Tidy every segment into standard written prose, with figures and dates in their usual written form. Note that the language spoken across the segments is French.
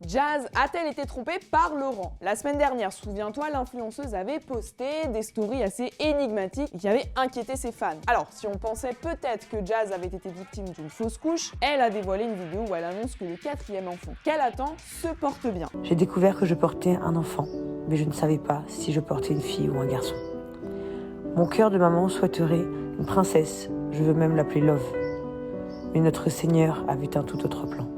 Jazz a-t-elle été trompée par Laurent? La semaine dernière, souviens-toi, l'influenceuse avait posté des stories assez énigmatiques qui avaient inquiété ses fans. Alors, si on pensait peut-être que Jazz avait été victime d'une fausse couche, elle a dévoilé une vidéo où elle annonce que le 4e enfant qu'elle attend se porte bien. J'ai découvert que je portais un enfant, mais je ne savais pas si je portais une fille ou un garçon. Mon cœur de maman souhaiterait une princesse, je veux même l'appeler Love. Mais notre Seigneur avait un tout autre plan.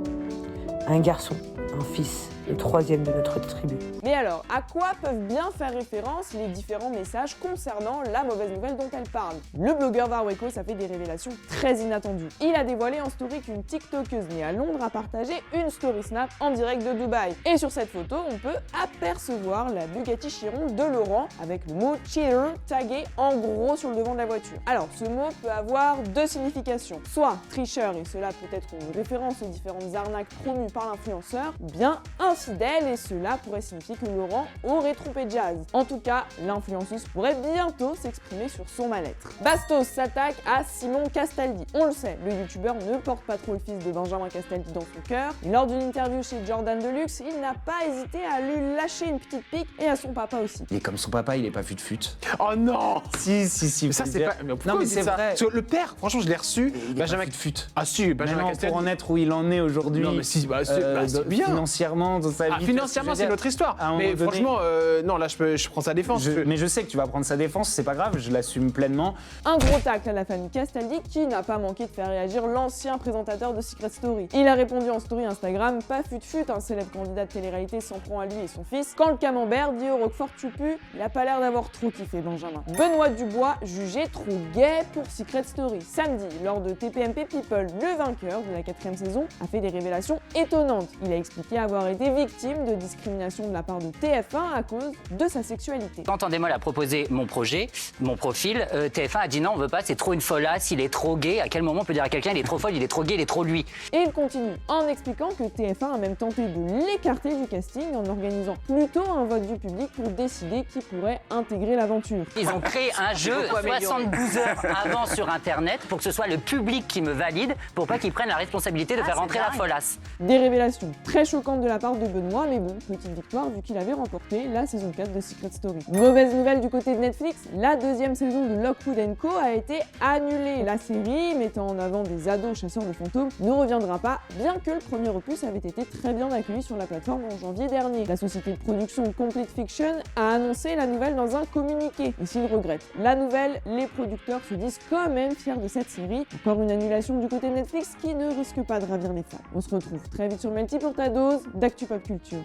Un garçon, un fils, le 3e de notre tribu. Mais alors, à quoi peuvent bien faire référence les différents messages concernant la mauvaise nouvelle dont elle parle? Le blogueur Warwekos a fait des révélations très inattendues. Il a dévoilé en story qu'une TikTokeuse née à Londres a partagé une story snap en direct de Dubaï. Et sur cette photo, on peut apercevoir la Bugatti Chiron de Laurent avec le mot cheater tagué en gros sur le devant de la voiture. Alors, ce mot peut avoir deux significations. Soit tricheur, et cela peut être une référence aux différentes arnaques promues par l'influenceur, ou bien infidèle, et cela pourrait signifier que Laurent aurait trompé Jazz. En tout cas, l'influenceuse pourrait bientôt s'exprimer sur son mal-être. Bastos s'attaque à Simon Castaldi. On le sait, le youtubeur ne porte pas trop le fils de Benjamin Castaldi dans son cœur. Et lors d'une interview chez Jordan Deluxe, il n'a pas hésité à lui lâcher une petite pique et à son papa aussi. Il est comme son papa, il est pas fut-fut. Oh non! Si. Ça, c'est pas. Mais pourquoi Non, mais vous c'est dites ça? vrai. Parce que le père, franchement, je l'ai reçu. Il est Benjamin pas fut. Ah, si, Benjamin Maintenant, Castaldi. pour en être où il en est aujourd'hui, Non, mais si, c'est bien. Financièrement, dans sa vie. Financièrement, c'est notre histoire. À un Mais moment donné, franchement, non, là, je prends sa défense. mais je sais que tu vas prendre sa défense, c'est pas grave, je l'assume pleinement. Un gros tacle à la famille Castaldi qui n'a pas manqué de faire réagir l'ancien présentateur de Secret Story. Il a répondu en story Instagram: pas fut-fut, un célèbre candidat de télé-réalité s'en prend à lui et son fils. Quand le camembert dit au Roquefort tu pues, il a pas l'air d'avoir trop kiffé Benjamin. Benoît Dubois jugé trop gay pour Secret Story. Samedi, lors de TPMP People, le vainqueur de la 4e saison a fait des révélations étonnantes. Il a expliqué avoir été victime de discrimination de la part de TF1 à cause de sa sexualité. Quand Endemol a proposé mon projet, mon profil, TF1 a dit non, on veut pas, c'est trop une folasse, il est trop gay. À quel moment on peut dire à quelqu'un il est trop folle, il est trop gay, il est trop lui? Et il continue en expliquant que TF1 a même tenté de l'écarter du casting en organisant plutôt un vote du public pour décider qui pourrait intégrer l'aventure. Ils ont créé un jeu 72 heures avant sur Internet pour que ce soit le public qui me valide, pour pas qu'ils prennent la responsabilité de faire rentrer la folasse. Des révélations très choquantes de la part de Benoît, mais bon, petite victoire vu qu'il avait remporté la saison 4 de Secret Story. Mauvaise nouvelle du côté de Netflix, la 2e saison de Lockwood & Co a été annulée. La série, mettant en avant des ados chasseurs de fantômes, ne reviendra pas, bien que le premier opus avait été très bien accueilli sur la plateforme en janvier dernier. La société de production Complete Fiction a annoncé la nouvelle dans un communiqué. Et s'ils regrettent la nouvelle, les producteurs se disent quand même fiers de cette série. Encore une annulation du côté de Netflix qui ne risque pas de ravir les fans. On se retrouve très vite sur Melty pour ta dose d'actu pop culture.